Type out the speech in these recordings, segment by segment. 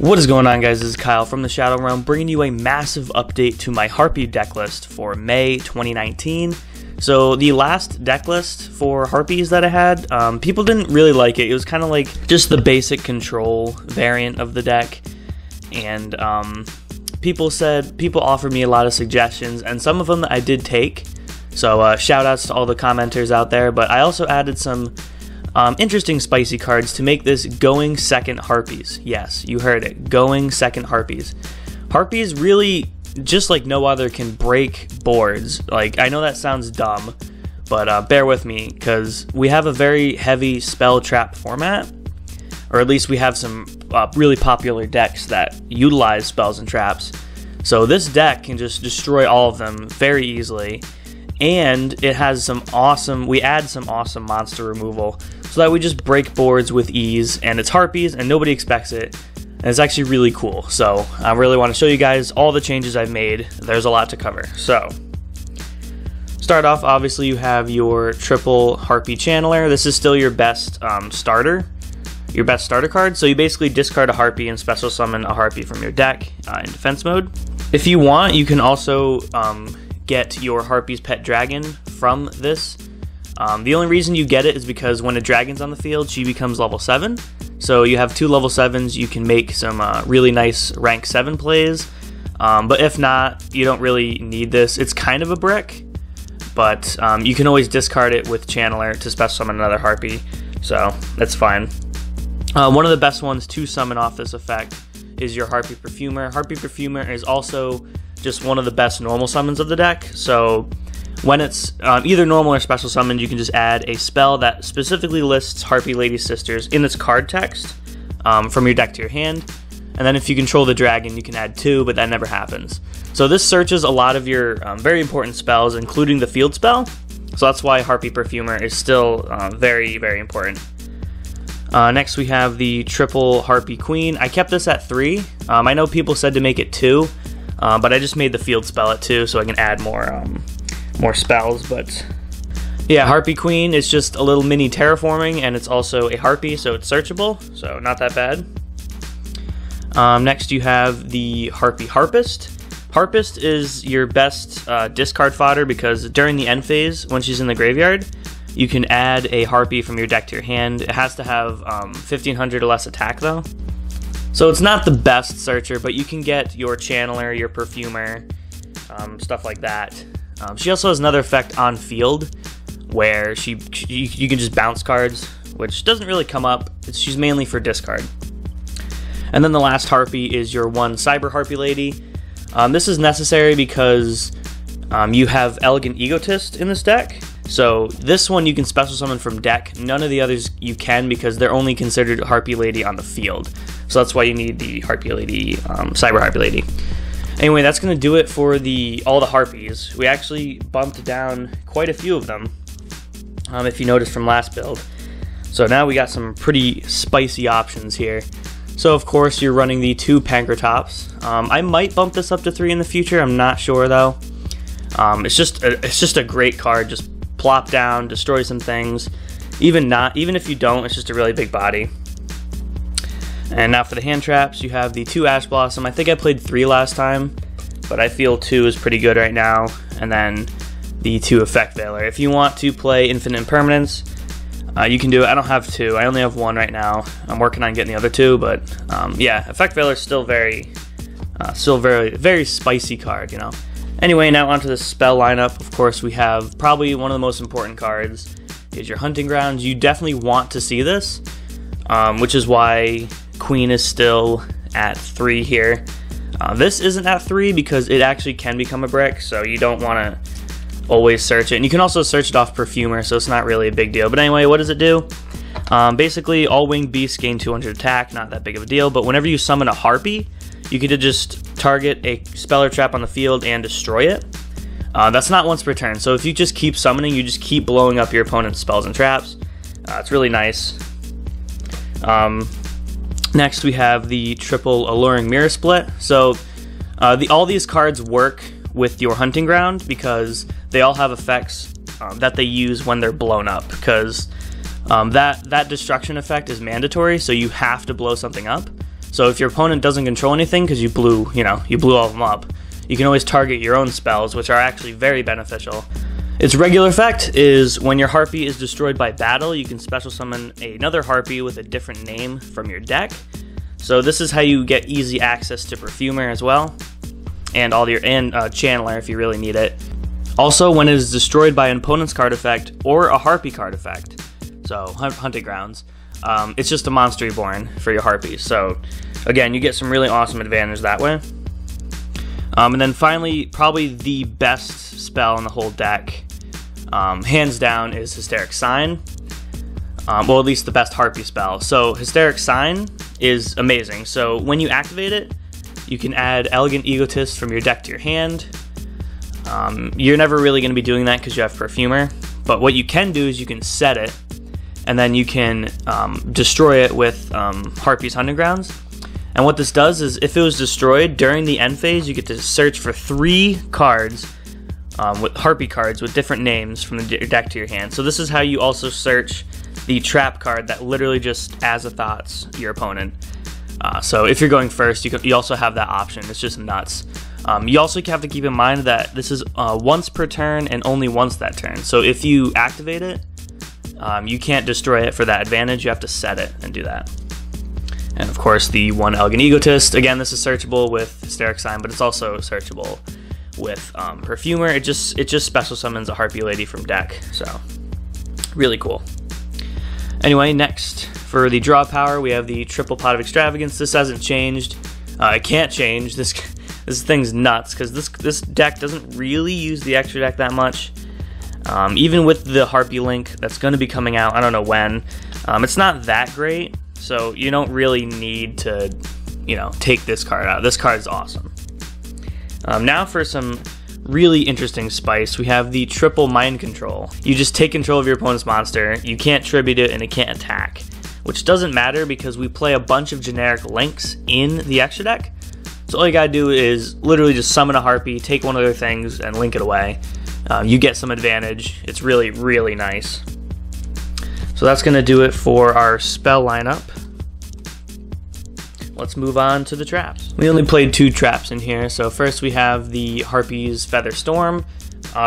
What is going on, guys? This is Kyle from the Shadow Realm, bringing you a massive update to my Harpy deck list for May 2019. So the last deck list for Harpies that I had, people didn't really like it. It was kind of like just the basic control variant of the deck, and people offered me a lot of suggestions, and some of them I did take. So shout outs to all the commenters out there, but I also added some interesting spicy cards to make this going second Harpies. Yes, you heard it, going second Harpies. Harpies really, just like no other, can break boards. Like, I know that sounds dumb, but bear with me, because we have a very heavy spell trap format, or at least we have some really popular decks that utilize spells and traps. So this deck can just destroy all of them very easily. And it has we add some awesome monster removal so that we just break boards with ease, and it's Harpies and nobody expects it, and it's actually really cool. So I really want to show you guys all the changes I've made. There's a lot to cover. So start off, obviously you have your triple Harpy Channeler. This is still your best starter card. So you basically discard a Harpy and special summon a Harpy from your deck in defense mode. If you want, you can also get your Harpy's pet dragon from this. The only reason you get it is because when a dragon's on the field, she becomes level 7. So you have 2 level 7s, you can make some really nice rank 7 plays. But if not, you don't really need this. It's kind of a brick, but you can always discard it with Channeler to special summon another Harpy, so that's fine. One of the best ones to summon off this effect is your Harpy Perfumer. Harpy Perfumer is also just one of the best normal summons of the deck. So when it's either normal or special summoned, you can just add a spell that specifically lists Harpy Lady Sisters in its card text from your deck to your hand. And then if you control the dragon, you can add 2, but that never happens. So this searches a lot of your very important spells, including the field spell. So that's why Harpy Perfumer is still very, very important. Next we have the triple Harpy Queen. I kept this at 3. I know people said to make it 2. But I just made the field spell at 2 so I can add more spells. But yeah, Harpy Queen is just a little mini terraforming, and it's also a Harpy, so it's searchable, so not that bad. Next you have the Harpy Harpist. Harpist is your best discard fodder, because during the end phase, when she's in the graveyard, you can add a Harpy from your deck to your hand. It has to have 1500 or less attack though. So it's not the best searcher, but you can get your Channeler, your Perfumer, stuff like that. She also has another effect on field, where you can just bounce cards, which doesn't really come up. She's mainly for discard. And then the last Harpy is your one Cyber Harpy Lady. This is necessary because you have Elegant Egotist in this deck. So this one you can special summon from deck. None of the others you can, because they're only considered Harpy Lady on the field. So that's why you need the Harpy Lady, Cyber Harpy Lady. Anyway, that's going to do it for all the Harpies. We actually bumped down quite a few of them, if you noticed from last build. So now we got some pretty spicy options here. So of course you're running the 2 Pankratops. I might bump this up to 3 in the future. I'm not sure though. It's just a great card. Just plop down, destroy some things. Even if you don't, it's just a really big body. And now for the hand traps, you have the 2 Ash Blossom. I think I played 3 last time, but I feel 2 is pretty good right now. And then the 2 Effect Veiler. If you want to play Infinite Impermanence, you can do it. I don't have 2. I only have 1 right now. I'm working on getting the other 2, but yeah, Effect Veiler is still very spicy card, you know. Anyway, now onto the spell lineup. Of course, we have probably one of the most important cards is your Hunting Grounds. You definitely want to see this, which is why Queen is still at 3 here. This isn't at 3 because it actually can become a brick, so you don't want to always search it. And you can also search it off Perfumer, so it's not really a big deal. But anyway, what does it do? Basically, all winged beasts gain 200 attack, not that big of a deal. But whenever you summon a Harpy, you can just target a spell or trap on the field and destroy it. That's not once per turn, so if you just keep summoning, you just keep blowing up your opponent's spells and traps. It's really nice. Next we have the triple Alluring Mirror Split. So all these cards work with your Hunting Ground because they all have effects that they use when they're blown up, because that destruction effect is mandatory, so you have to blow something up. So if your opponent doesn't control anything because you blew all of them up, you can always target your own spells, which are actually very beneficial. Its regular effect is when your Harpy is destroyed by battle, you can special summon another Harpy with a different name from your deck. So this is how you get easy access to Perfumer as well, and Channeler if you really need it. Also, when it is destroyed by an opponent's card effect or a Harpy card effect, so Hunted Grounds, it's just a Monster Reborn for your Harpies. So again, you get some really awesome advantage that way. And then finally, probably the best spell in the whole deck, hands down, is Hysteric Sign. Well, at least the best Harpy spell. So Hysteric Sign is amazing. So when you activate it, you can add Elegant Egotist from your deck to your hand. You're never really going to be doing that because you have Perfumer, but what you can do is you can set it, and then you can destroy it with Harpy's Hunting Grounds. And what this does is, if it was destroyed during the end phase, you get to search for 3 cards, with Harpy cards with different names from the deck to your hand. So this is how you also search the trap card that literally just Azathoths your opponent. So if you're going first, you also have that option. It's just nuts. You also have to keep in mind that this is once per turn and only once that turn. So if you activate it, you can't destroy it for that advantage. You have to set it and do that. And of course, the 1 Elegant Egotist. Again, this is searchable with Hysteric Sign, but it's also searchable with Perfumer. It just special summons a Harpy Lady from deck. So really cool. Anyway, next for the draw power, we have the Triple Pot of Extravagance. This hasn't changed. It can't change. This thing's nuts because this deck doesn't really use the extra deck that much. Even with the Harpy Link that's going to be coming out, I don't know when. It's not that great, so you don't really need to, take this card out. This card is awesome. Now for some really interesting spice, we have the Triple Mind Control. You just take control of your opponent's monster, you can't tribute it, and it can't attack, which doesn't matter because we play a bunch of generic links in the extra deck. So all you gotta do is literally just summon a Harpy, take one of their things, and link it away. You get some advantage. It's really, really nice. So that's gonna do it for our spell lineup. Let's move on to the traps. We only played 2 traps in here. So first we have the Harpies Feather Storm.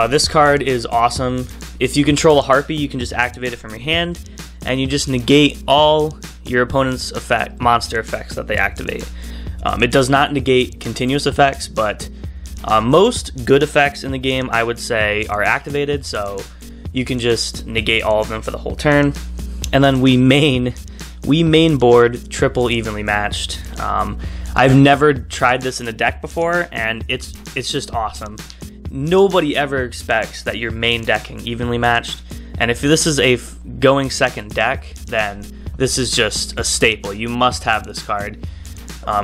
This card is awesome. If you control a Harpy, you can just activate it from your hand, and you just negate all your opponent's monster effects that they activate. It does not negate continuous effects, but most good effects in the game, I would say, are activated, so you can just negate all of them for the whole turn. And then we main board Triple Evenly Matched. I've never tried this in a deck before, and it's just awesome. Nobody ever expects that you're main decking Evenly Matched, and if this is a going second deck, then this is just a staple. You must have this card.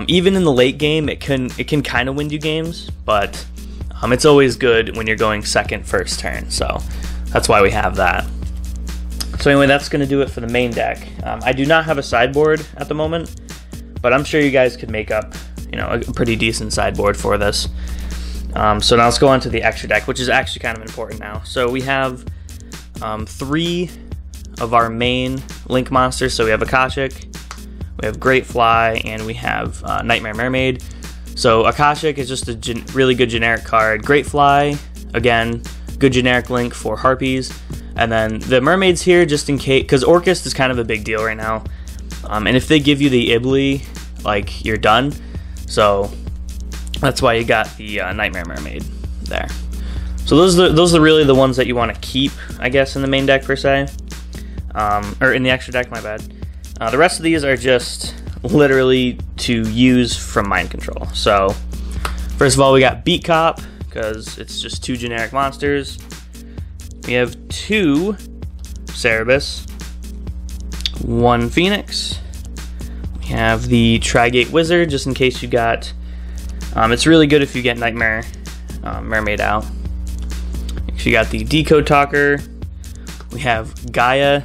Even in the late game, it can kind of win you games, but it's always good when you're going second, first turn, so that's why we have that. So anyway, that's going to do it for the main deck. I do not have a sideboard at the moment, but I'm sure you guys could make up, a pretty decent sideboard for this. So now let's go on to the extra deck, which is actually kind of important now. So we have 3 of our main Link monsters. So we have Akashic, we have Great Fly, and we have Nightmare Mermaid. So Akashic is just a really good generic card. Great Fly, again, good generic Link for Harpies. And then the Mermaids here, just in case, because Orcust is kind of a big deal right now. And if they give you the Ibly, like, you're done. So that's why you got the Nightmare Mermaid there. So those are really the ones that you want to keep, I guess, in the main deck per se. Or in the extra deck, my bad. The rest of these are just literally to use from Mind Control. So first of all, we got Beat Cop, because it's just 2 generic monsters. We have 2 Cerebus, 1 Phoenix. We have the Trigate Wizard, just in case you got... it's really good if you get Nightmare Mermaid out. You got the Decode Talker. We have Gaia,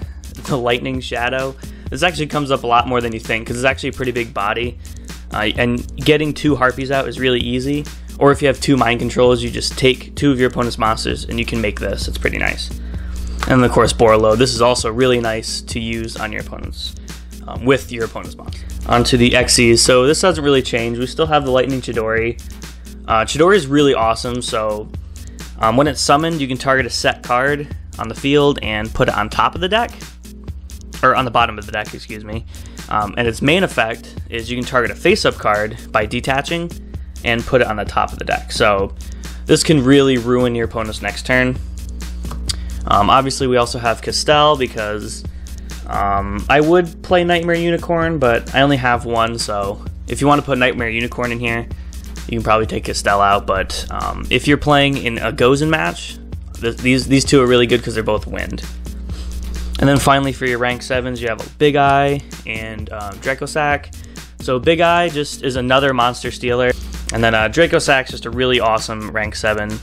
the Lightning Shadow. This actually comes up a lot more than you think, because it's actually a pretty big body. And getting 2 Harpies out is really easy. Or if you have 2 Mind Controls, you just take 2 of your opponent's monsters and you can make this. It's pretty nice. And of course, Borreload. This is also really nice to use on your opponent's, with your opponent's monster. Onto the Xyz. So this doesn't really change. We still have the Lightning Chidori. Chidori is really awesome, so when it's summoned, you can target a set card on the field and put it on top of the deck, or on the bottom of the deck, excuse me. And its main effect is you can target a face-up card by detaching and put it on the top of the deck. So this can really ruin your opponent's next turn. Obviously, we also have Castell because I would play Nightmare Unicorn, but I only have one, so if you want to put Nightmare Unicorn in here, you can probably take Castell out. But if you're playing in a Gozen match, these two are really good because they're both wind. And then finally for your rank 7s, you have a Big Eye and Dracosack. So Big Eye just is another monster stealer, and then Dracosack's just a really awesome rank 7.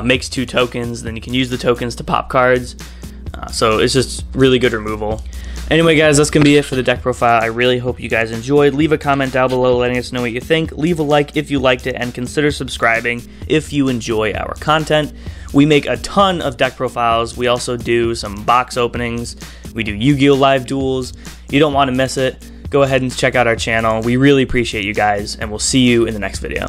Makes 2 tokens, then you can use the tokens to pop cards. So it's just really good removal. Anyway guys, that's going to be it for the deck profile. I really hope you guys enjoyed. Leave a comment down below letting us know what you think. Leave a like if you liked it, and consider subscribing if you enjoy our content. We make a ton of deck profiles. We also do some box openings. We do Yu-Gi-Oh! Live duels. You don't want to miss it. Go ahead and check out our channel. We really appreciate you guys, and we'll see you in the next video.